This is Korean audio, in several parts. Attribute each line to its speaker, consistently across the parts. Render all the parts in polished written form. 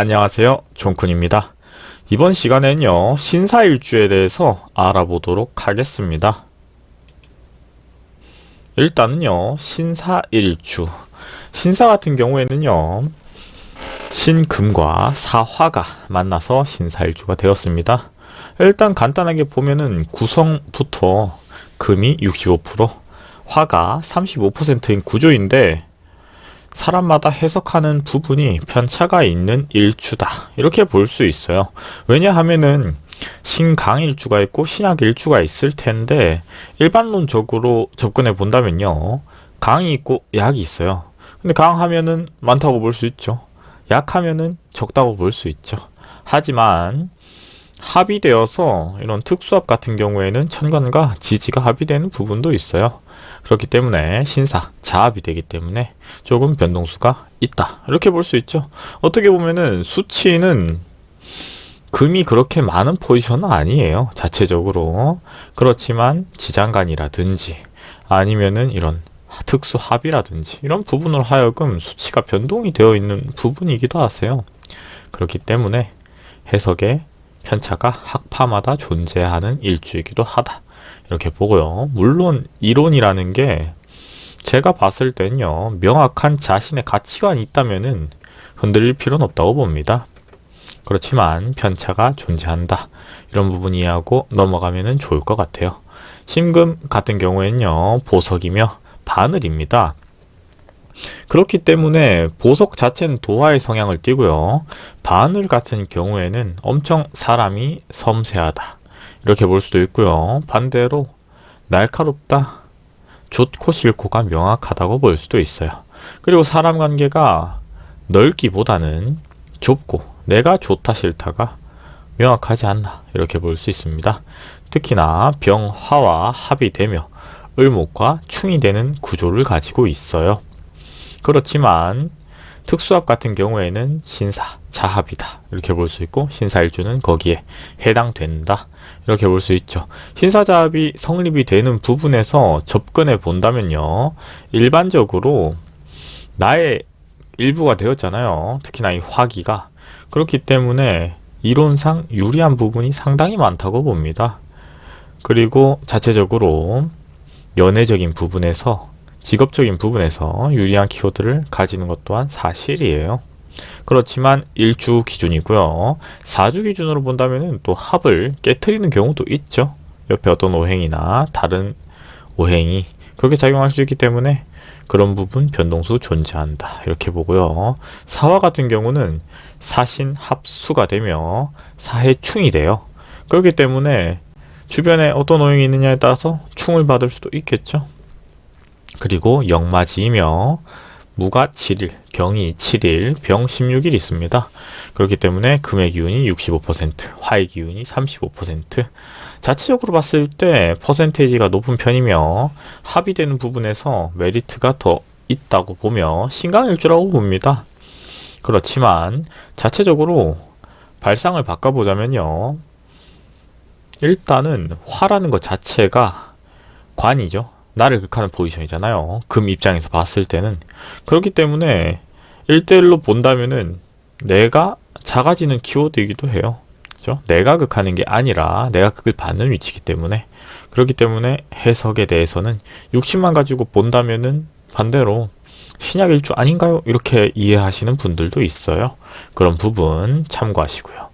Speaker 1: 안녕하세요, 종쿤입니다. 이번 시간에는요, 신사일주에 대해서 알아보도록 하겠습니다. 일단은요, 신사일주. 신사 같은 경우에는요, 신금과 사화가 만나서 신사일주가 되었습니다. 일단 간단하게 보면은 구성부터 금이 65%, 화가 35%인 구조인데, 사람마다 해석하는 부분이 편차가 있는 일주다, 이렇게 볼 수 있어요. 왜냐하면은 신강일주가 있고 신약일주가 있을 텐데, 일반론적으로 접근해 본다면요, 강이 있고 약이 있어요. 근데 강하면은 많다고 볼 수 있죠. 약하면은 적다고 볼 수 있죠. 하지만 합의되어서 이런 특수합 같은 경우에는 천간과 지지가 합의되는 부분도 있어요. 그렇기 때문에 신사, 자합이 되기 때문에 조금 변동수가 있다, 이렇게 볼 수 있죠. 어떻게 보면은 수치는 금이 그렇게 많은 포지션은 아니에요, 자체적으로. 그렇지만 지장간이라든지 아니면은 이런 특수 합이라든지 이런 부분으로 하여금 수치가 변동이 되어 있는 부분이기도 하세요. 그렇기 때문에 해석에 편차가 학파마다 존재하는 일주이기도 하다, 이렇게 보고요. 물론 이론이라는 게 제가 봤을 때는요, 명확한 자신의 가치관이 있다면은 흔들릴 필요는 없다고 봅니다. 그렇지만 편차가 존재한다, 이런 부분 이해하고 넘어가면은 좋을 것 같아요. 신금 같은 경우에는요, 보석이며 바늘입니다. 그렇기 때문에 보석 자체는 도화의 성향을 띠고요, 바늘 같은 경우에는 엄청 사람이 섬세하다, 이렇게 볼 수도 있고요. 반대로 날카롭다, 좋고 싫고가 명확하다고 볼 수도 있어요. 그리고 사람 관계가 넓기보다는 좁고 내가 좋다 싫다가 명확하지 않나, 이렇게 볼 수 있습니다. 특히나 병화와 합이 되며 을목과 충이 되는 구조를 가지고 있어요. 그렇지만 특수합 같은 경우에는 신사, 자합이다, 이렇게 볼 수 있고, 신사일주는 거기에 해당된다, 이렇게 볼 수 있죠. 신사자합이 성립이 되는 부분에서 접근해 본다면요, 일반적으로 나의 일부가 되었잖아요, 특히나 이 화기가. 그렇기 때문에 이론상 유리한 부분이 상당히 많다고 봅니다. 그리고 자체적으로 연애적인 부분에서, 직업적인 부분에서 유리한 키워드를 가지는 것 또한 사실이에요. 그렇지만 일주 기준이고요. 사주 기준으로 본다면 또 합을 깨트리는 경우도 있죠. 옆에 어떤 오행이나 다른 오행이 그렇게 작용할 수 있기 때문에 그런 부분 변동수 존재한다, 이렇게 보고요. 사화 같은 경우는 사신 합수가 되며 사해충이 돼요. 그렇기 때문에 주변에 어떤 오행이 있느냐에 따라서 충을 받을 수도 있겠죠. 그리고 역마지이며 무가 7일, 경이 7일, 병 16일 있습니다. 그렇기 때문에 금의 기운이 65%, 화의 기운이 35%. 자체적으로 봤을 때 퍼센테이지가 높은 편이며 합의되는 부분에서 메리트가 더 있다고 보며 신강일주라고 봅니다. 그렇지만 자체적으로 발상을 바꿔보자면요, 일단은 화라는 것 자체가 관이죠. 나를 극하는 포지션이잖아요, 금 입장에서 봤을 때는. 그렇기 때문에 1대1로 본다면은 내가 작아지는 키워드이기도 해요. 그죠? 내가 극하는 게 아니라 내가 극을 받는 위치이기 때문에. 그렇기 때문에 해석에 대해서는 60만 가지고 본다면은 반대로 신약일주 아닌가요? 이렇게 이해하시는 분들도 있어요. 그런 부분 참고하시고요.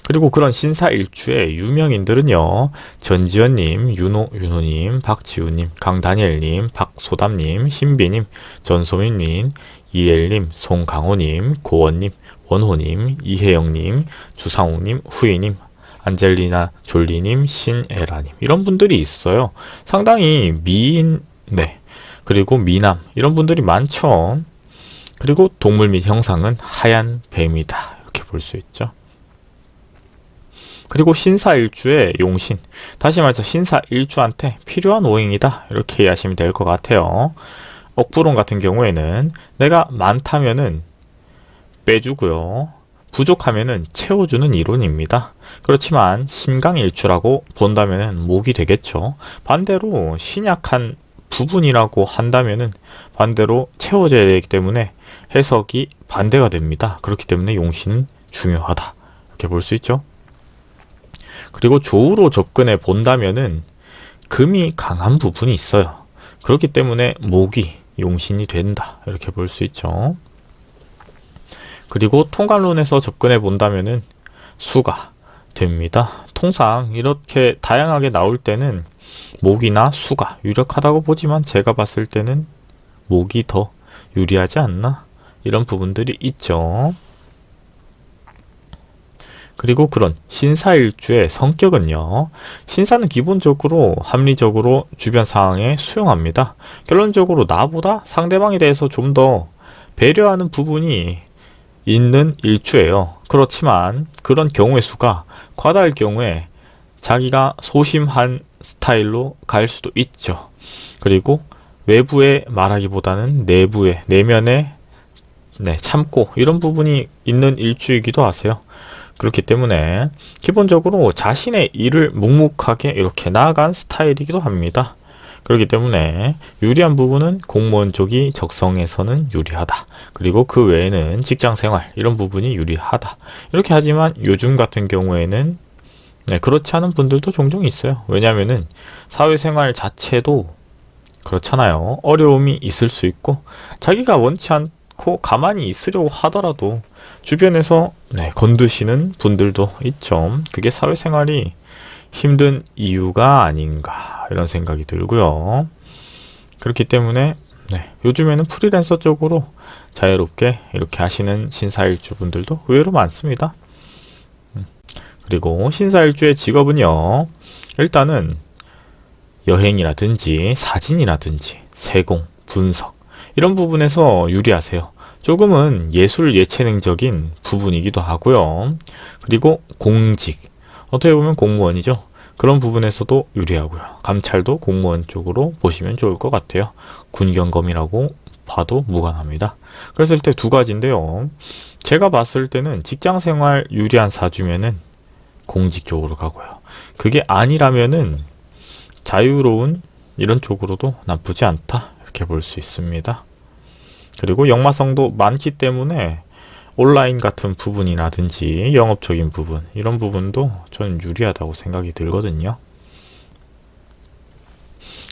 Speaker 1: 그리고 그런 신사일주의 유명인들은요, 전지현님, 윤호님, 박지우님, 강다니엘님, 박소담님, 신비님, 전소민님, 이엘님, 송강호님, 고원님, 원호님, 이혜영님, 주상욱님, 후이님, 안젤리나 졸리님, 신에라님, 이런 분들이 있어요. 상당히 미인, 네, 그리고 미남, 이런 분들이 많죠. 그리고 동물 및 형상은 하얀 뱀이다, 이렇게 볼 수 있죠. 그리고 신사일주의 용신, 다시 말해서 신사일주한테 필요한 오행이다, 이렇게 이해하시면 될 것 같아요. 억부론 같은 경우에는 내가 많다면은 빼주고요, 부족하면은 채워주는 이론입니다. 그렇지만 신강일주라고 본다면은 목이 되겠죠. 반대로 신약한 부분이라고 한다면은 반대로 채워져야 되기 때문에 해석이 반대가 됩니다. 그렇기 때문에 용신은 중요하다. 이렇게 볼 수 있죠. 그리고 조우로 접근해 본다면은 금이 강한 부분이 있어요. 그렇기 때문에 목이 용신이 된다. 이렇게 볼 수 있죠. 그리고 통관론에서 접근해 본다면은 수가 됩니다. 통상 이렇게 다양하게 나올 때는 목이나 수가 유력하다고 보지만 제가 봤을 때는 목이 더 유리하지 않나? 이런 부분들이 있죠. 그리고 그런 신사일주의 성격은요. 신사는 기본적으로 합리적으로 주변 상황에 수용합니다. 결론적으로 나보다 상대방에 대해서 좀 더 배려하는 부분이 있는 일주예요. 그렇지만 그런 경우의 수가 과다할 경우에 자기가 소심한 스타일로 갈 수도 있죠. 그리고 외부에 말하기보다는 내부에, 내면에 참고 이런 부분이 있는 일주이기도 하세요. 그렇기 때문에 기본적으로 자신의 일을 묵묵하게 이렇게 나아간 스타일이기도 합니다. 그렇기 때문에 유리한 부분은 공무원 쪽이 적성에서는 유리하다. 그리고 그 외에는 직장생활 이런 부분이 유리하다. 이렇게 하지만 요즘 같은 경우에는 그렇지 않은 분들도 종종 있어요. 왜냐하면은 사회생활 자체도 그렇잖아요. 어려움이 있을 수 있고 자기가 원치 않고 가만히 있으려고 하더라도 주변에서 건드시는 분들도 있죠. 그게 사회생활이 힘든 이유가 아닌가 이런 생각이 들고요. 그렇기 때문에 요즘에는 프리랜서 쪽으로 자유롭게 이렇게 하시는 신사일주 분들도 의외로 많습니다. 그리고 신사일주의 직업은요. 일단은 여행이라든지 사진이라든지 세공, 분석 이런 부분에서 유리하세요. 조금은 예술 예체능적인 부분이기도 하고요. 그리고 공직, 어떻게 보면 공무원이죠. 그런 부분에서도 유리하고요. 감찰도 공무원 쪽으로 보시면 좋을 것 같아요. 군경검이라고 봐도 무관합니다. 그랬을 때 두 가지인데요. 제가 봤을 때는 직장생활 유리한 사주면은 공직 쪽으로 가고요. 그게 아니라면은 자유로운 이런 쪽으로도 나쁘지 않다. 이렇게 볼 수 있습니다. 그리고 역마성도 많기 때문에 온라인 같은 부분이라든지 영업적인 부분 이런 부분도 저는 유리하다고 생각이 들거든요.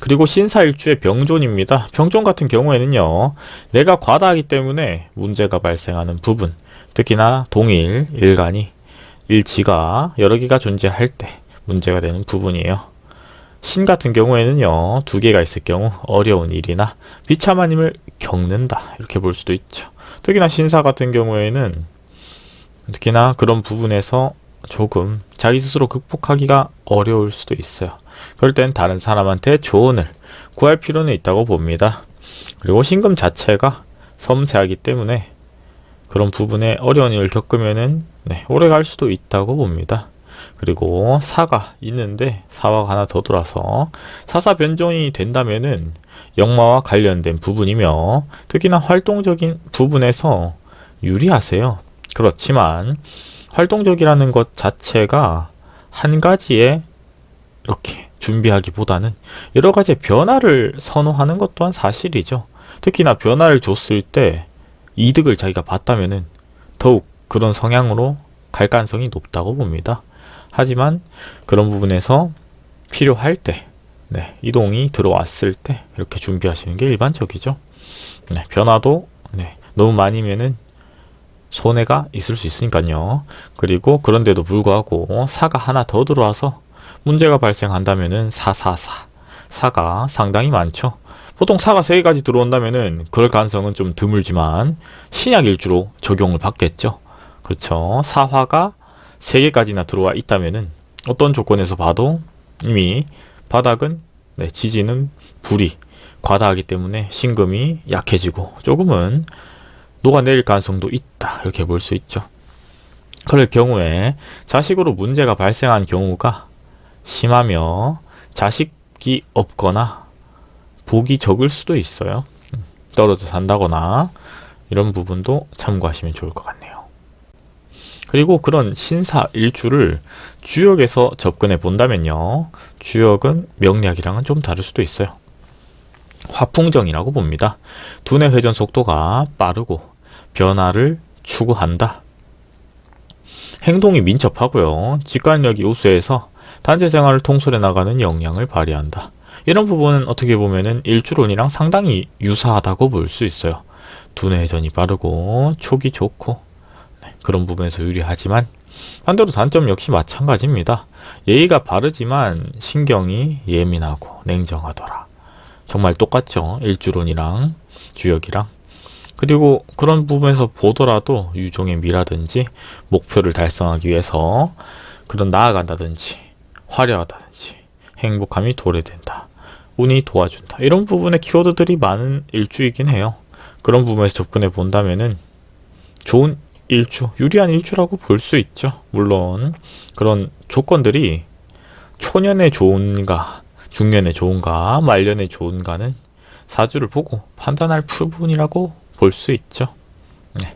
Speaker 1: 그리고 신사일주의 병존입니다. 병존 같은 경우에는요. 내가 과다하기 때문에 문제가 발생하는 부분 특히나 동일, 일간이 일지가 여러 개가 존재할 때 문제가 되는 부분이에요. 신 같은 경우에는요. 두 개가 있을 경우 어려운 일이나 비참한 힘을 겪는다 이렇게 볼 수도 있죠. 특히나 신사 같은 경우에는 특히나 그런 부분에서 조금 자기 스스로 극복하기가 어려울 수도 있어요. 그럴 땐 다른 사람한테 조언을 구할 필요는 있다고 봅니다. 그리고 신금 자체가 섬세하기 때문에 그런 부분에 어려운 일을 겪으면은 오래 갈 수도 있다고 봅니다. 그리고 사가 있는데 사화가 하나 더 들어와서 사사 변종이 된다면은 역마와 관련된 부분이며 특히나 활동적인 부분에서 유리하세요. 그렇지만 활동적이라는 것 자체가 한 가지에 이렇게 준비하기보다는 여러 가지 변화를 선호하는 것 또한 사실이죠. 특히나 변화를 줬을 때 이득을 자기가 봤다면은 더욱 그런 성향으로 갈 가능성이 높다고 봅니다. 하지만 그런 부분에서 필요할 때 이동이 들어왔을 때 이렇게 준비하시는 게 일반적이죠. 변화도 너무 많이면은 손해가 있을 수 있으니까요. 그리고 그런데도 불구하고 사가 하나 더 들어와서 문제가 발생한다면은 사가 상당히 많죠. 보통 사가 3개까지 들어온다면은 그럴 가능성은 좀 드물지만 신약일주로 적용을 받겠죠. 그렇죠. 사화가 3개까지나 들어와 있다면은 어떤 조건에서 봐도 이미 바닥은 지지는 불이 과다하기 때문에 신금이 약해지고 조금은 녹아내릴 가능성도 있다 이렇게 볼 수 있죠. 그럴 경우에 자식으로 문제가 발생한 경우가 심하며 자식이 없거나 복이 적을 수도 있어요. 떨어져 산다거나 이런 부분도 참고하시면 좋을 것 같네요. 그리고 그런 신사 일주를 주역에서 접근해 본다면요. 주역은 명리학이랑은 좀 다를 수도 있어요. 화풍정이라고 봅니다. 두뇌 회전 속도가 빠르고 변화를 추구한다. 행동이 민첩하고요. 직관력이 우수해서 단체 생활을 통솔해 나가는 역량을 발휘한다. 이런 부분은 어떻게 보면은 일주론이랑 상당히 유사하다고 볼 수 있어요. 두뇌 회전이 빠르고 촉이 좋고 그런 부분에서 유리하지만 반대로 단점 역시 마찬가지입니다. 예의가 바르지만 신경이 예민하고 냉정하더라. 정말 똑같죠. 일주론이랑 주역이랑. 그리고 그런 부분에서 보더라도 유종의 미라든지 목표를 달성하기 위해서 그런 나아간다든지 화려하다든지 행복함이 도래된다. 운이 도와준다. 이런 부분의 키워드들이 많은 일주이긴 해요. 그런 부분에서 접근해 본다면은 좋은 일주, 유리한 일주라고 볼 수 있죠. 물론 그런 조건들이 초년에 좋은가, 중년에 좋은가, 말년에 좋은가는 사주를 보고 판단할 부분이라고 볼 수 있죠. 네.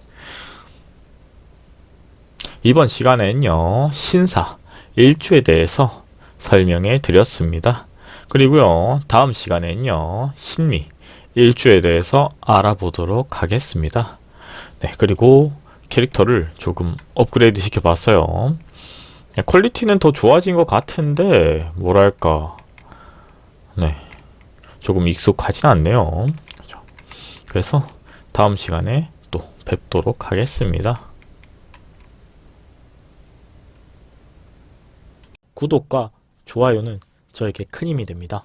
Speaker 1: 이번 시간에는요, 신사, 일주에 대해서 설명해 드렸습니다. 그리고요, 다음 시간에는요, 신미, 일주에 대해서 알아보도록 하겠습니다. 네, 그리고 캐릭터를 조금 업그레이드 시켜봤어요. 퀄리티는 더 좋아진 것 같은데, 뭐랄까, 네, 조금 익숙하진 않네요. 그래서 다음 시간에 또 뵙도록 하겠습니다. 구독과 좋아요는 저에게 큰 힘이 됩니다.